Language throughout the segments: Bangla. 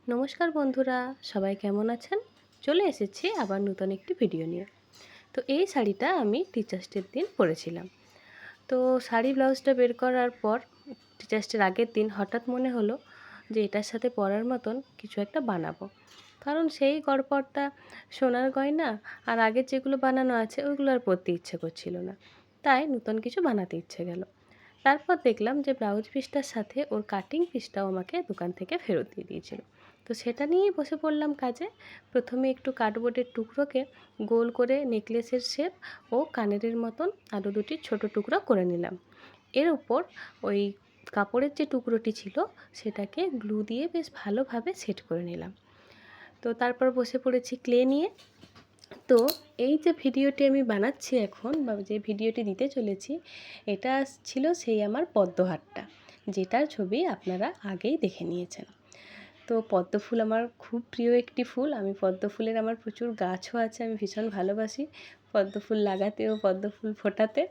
নমস্কার বন্ধুরা, সবাই কেমন আছেন? চলে এসেছি আবার নতুন একটি ভিডিও নিয়ে। তো এই শাড়িটা আমি টিচার্স ডের দিন পরেছিলাম। তো শাড়ি ব্লাউজটা বের করার পর টিচার্স ডের আগের দিন হঠাৎ মনে হলো যে এটার সাথে পরার মতন কিছু একটা বানাবো। কারণ সেই গড়পড়তা সোনার গয়না আর আগের যেগুলো বানানো আছে ওইগুলো আর পরতে ইচ্ছে করছিল না। তাই নতুন কিছু বানাতে ইচ্ছে গেল। তারপর দেখলাম যে ব্লাউজ পিসটার সাথে ওর কাটিং পিসটাও আমাকে দোকান থেকে ফেরত দিয়ে দিয়েছিল। তো সেটা নিয়েই বসে পড়লাম কাজে। প্রথমে একটু কার্ডবোর্ডের টুকরোকে গোল করে নেকলেসের শেপ ও কানেরের মতন আরও দুটি ছোট টুকরো করে নিলাম। এর উপর ওই কাপড়ের যে টুকরোটি ছিল সেটাকে গ্লু দিয়ে বেশ ভালোভাবে সেট করে নিলাম। তো তারপর বসে পড়েছি ক্লে নিয়ে। তো এই যে ভিডিওটি আমি বানাচ্ছি এখন বা যে ভিডিওটি দিতে চলেছি, এটা ছিল সেই আমার পদ্মহারটা, যেটার ছবি আপনারা আগেই দেখে নিয়েছেন। তো পদ্ম ফুল আমার খুব প্রিয় একটি ফুল। আমি পদ্ম ফুলের আমার প্রচুর গাছও আছে, আমি ভীষণ ভালোবাসি পদ্ম ফুল লাগাতে ও পদ্ম ফুল ফোটাতে।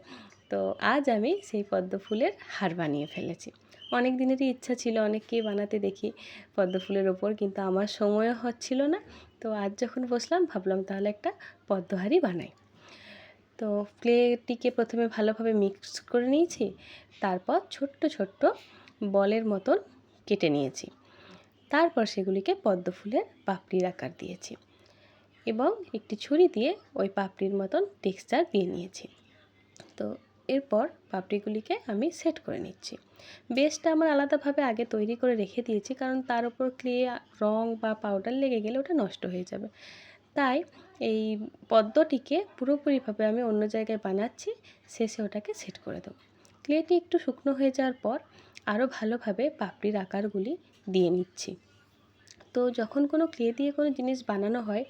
তো আজ আমি সেই পদ্ম ফুলের হার বানিয়ে ফেলেছি। অনেক দিনেরই ইচ্ছা ছিল, অনেককেই বানাতে দেখি পদ্ম ফুলের ওপর, কিন্তু আমার সময়ও হচ্ছিল না। তো আজ যখন বসলাম ভাবলাম তাহলে একটা পদ্মহারই বানাই। তো ক্লেটিকে প্রথমে ভালোভাবে মিক্স করে নিয়েছি, তারপর ছোট্ট ছোট্ট বলের মতন কেটে নিয়েছি। তারপর সেগুলিকে পদ্ম ফুলের পাপড়ির আকার দিয়েছি এবং একটি ছুরি দিয়ে ওই পাপড়ির মতন টেক্সচার দিয়ে নিয়েছি। তো এরপর পাপড়িগুলিকে আমি সেট করে নিচ্ছি। বেসটা আমার আলাদাভাবে আগে তৈরি করে রেখে দিয়েছি, কারণ তার উপর ক্লে রং বা পাউডার লেগে গেলে ওটা নষ্ট হয়ে যাবে। তাই এই পদ্মটিকে পুরোপুরিভাবে আমি অন্য জায়গায় বানাচ্ছি, শেষে ওটাকে সেট করে দেবো। ক্লেটি একটু শুকনো হয়ে যাওয়ার পর আরও ভালোভাবে পাপড়ির আকারগুলি দিয়ে নিচ্ছি। তো যখন কোনো ক্লে দিয়ে কোনো জিনিস বানানো হয়,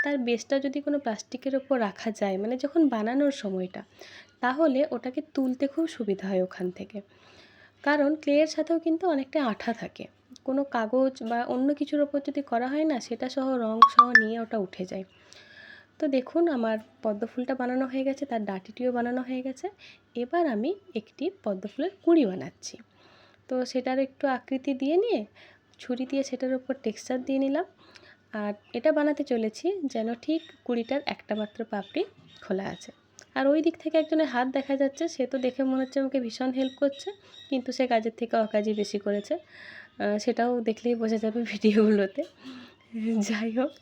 তার বেসটা যদি কোনো প্লাস্টিকের ওপর রাখা যায়, মানে যখন বানানোর সময়টা, তাহলে ওটাকে তুলতে খুব সুবিধা হয় ওখান থেকে। কারণ ক্লেয়ের সাথেও কিন্তু অনেকটা আঠা থাকে। কোনো কাগজ বা অন্য কিছুর ওপর যদি করা হয় না, সেটা সহ রং সহ নিয়ে ওটা উঠে যায়। তো দেখুন আমার পদ্ম ফুলটা বানানো হয়ে গেছে, তার ডাঁটিটিও বানানো হয়ে গেছে। এবার আমি একটি পদ্ম ফুলের কুঁড়ি বানাচ্ছি। তো সেটার একটু আকৃতি দিয়ে নিয়ে ছুরি দিয়ে সেটার উপর টেক্সচার দিয়ে নিলাম। আর এটা বানাতে চলেছি যেন ঠিক কুঁড়িটার একটা মাত্র পাপড়ি খোলা আছে। আর ওই দিক থেকে একজনের হাত দেখা যাচ্ছে, সে তো দেখে মনে হচ্ছে আমাকে ভীষণ হেল্প করছে, কিন্তু সে কাজের থেকে অকাজই বেশি করেছে। সেটাও দেখলেই বোঝা যাবে ভিডিওগুলোতে। যাই হোক,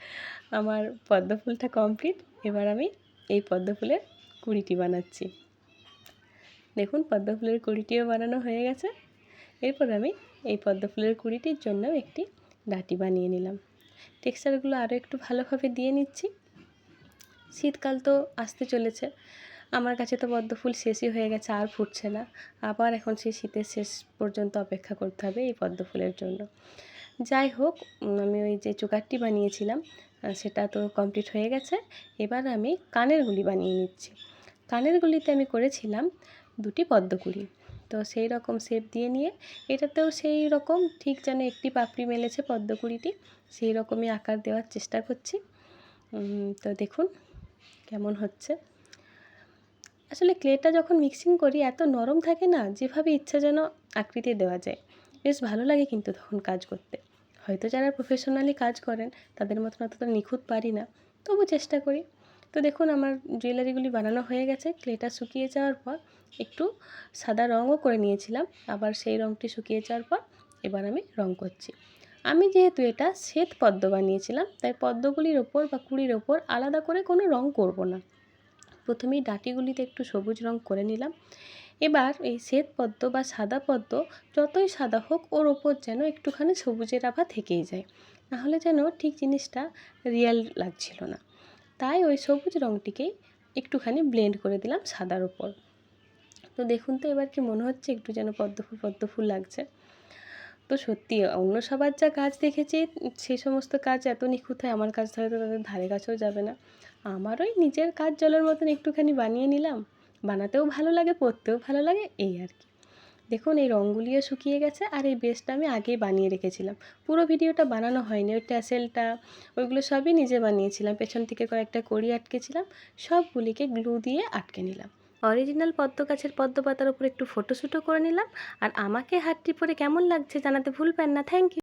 আমার পদ্ম ফুলটা কমপ্লিট। এবার আমি এই পদ্ম ফুলের কুঁড়িটি বানাচ্ছি। দেখুন পদ্ম ফুলের কুঁড়িটিও বানানো হয়ে গেছে। এরপর আমি এই পদ্ম ফুলের কুঁড়িটির জন্য একটি ডাঁটি বানিয়ে নিলাম। টেক্সচারগুলো আরও একটু ভালোভাবে দিয়ে নিচ্ছি। শীতকাল তো আসতে চলেছে, আমার কাছে তো পদ্ম ফুল শেষই হয়ে গেছে, আর ফুটছে না। আবার এখন সেই শীতের শেষ পর্যন্ত অপেক্ষা করতে হবে এই পদ্ম ফুলের জন্য। যাই হোক, আমি ওই যে চোকারটি বানিয়েছিলাম সেটা তো কমপ্লিট হয়ে গেছে। এবার আমি কানের গুলি বানিয়ে নিচ্ছি। কানের গুলিতে আমি করেছিলাম দুটি পদ্মকুঁড়ি। তো সেই রকম শেপ দিয়ে নিয়ে এটাতেও সেই রকম ঠিক যেন একটি পাপড়ি মেলেছে পদ্মকুঁড়িটি, সেই রকমই আকার দেওয়ার চেষ্টা করছি। তো দেখুন কেমন হচ্ছে। আসলে ক্লেটা যখন মিক্সিং করি এত নরম থাকে না, যেভাবে ইচ্ছা যেন আকৃতি দেওয়া যায়। বেশ ভালো লাগে কিন্তু তখন কাজ করতে। হয়তো যারা প্রফেশনালি কাজ করেন তাদের মতন অতটা নিখুঁত পারি না, তবু চেষ্টা করি। তো দেখুন আমার জুয়েলারিগুলি বানানো হয়ে গেছে। ক্লেটা শুকিয়ে যাওয়ার পর একটু সাদা রঙও করে নিয়েছিলাম, আবার সেই রঙটি শুকিয়ে যাওয়ার পর এবার আমি রঙ করছি। আমি যেহেতু এটা শ্বেত পদ্ম বানিয়েছিলাম, তাই পদ্মগুলির ওপর বা কুঁড়ির ওপর আলাদা করে কোনো রঙ করব না। প্রথমেই ডাঁটিগুলিতে একটু সবুজ রঙ করে নিলাম। এবার এই শ্বেত পদ্ম বা সাদা পদ্ম যতই সাদা হোক, ওর ওপর যেন একটুখানি সবুজের আভা থেকেই যায়, নাহলে যেন ঠিক জিনিসটা রিয়েল লাগছিল না। তাই ওই সবুজ রঙটিকেই একটুখানি ব্লেন্ড করে দিলাম সাদার ওপর। তো দেখুন তো এবার কি মনে হচ্ছে একটু যেন পদ্ম ফুল লাগছে। তো সত্যি অন্য সবার যা কাজ দেখেছি সেই সমস্ত কাজ এত নিখুঁত হয়, আমার কাজ হয়তো তাদের ধারে কাছেও যাবে না। আমার ওই নিজের কাজ চলার মতন একটুখানি বানিয়ে নিলাম। বানাতেও ভালো লাগে, পরতেও ভালো লাগে, এই আর কি। দেখুন এই রঙগুলিও শুকিয়ে গেছে, আর এই বেসটা আমি আগেই বানিয়ে রেখেছিলাম। পুরো ভিডিওটা বানানো হয়নি, ওই ট্যাসেলটা ওইগুলো সবই নিজে বানিয়েছিলাম। পেছন থেকে কয়েকটা কড়ি আটকেছিলাম, সবগুলিকে গ্লু দিয়ে আটকে নিলাম। অরিজিনাল পদ্ম গাছের পদ্ম পাতার উপর একটু ফটোশ্যুটও করে নিলাম। আর আমাকে হারটি পরে কেমন লাগছে জানাতে ভুলবেন না। Thank you.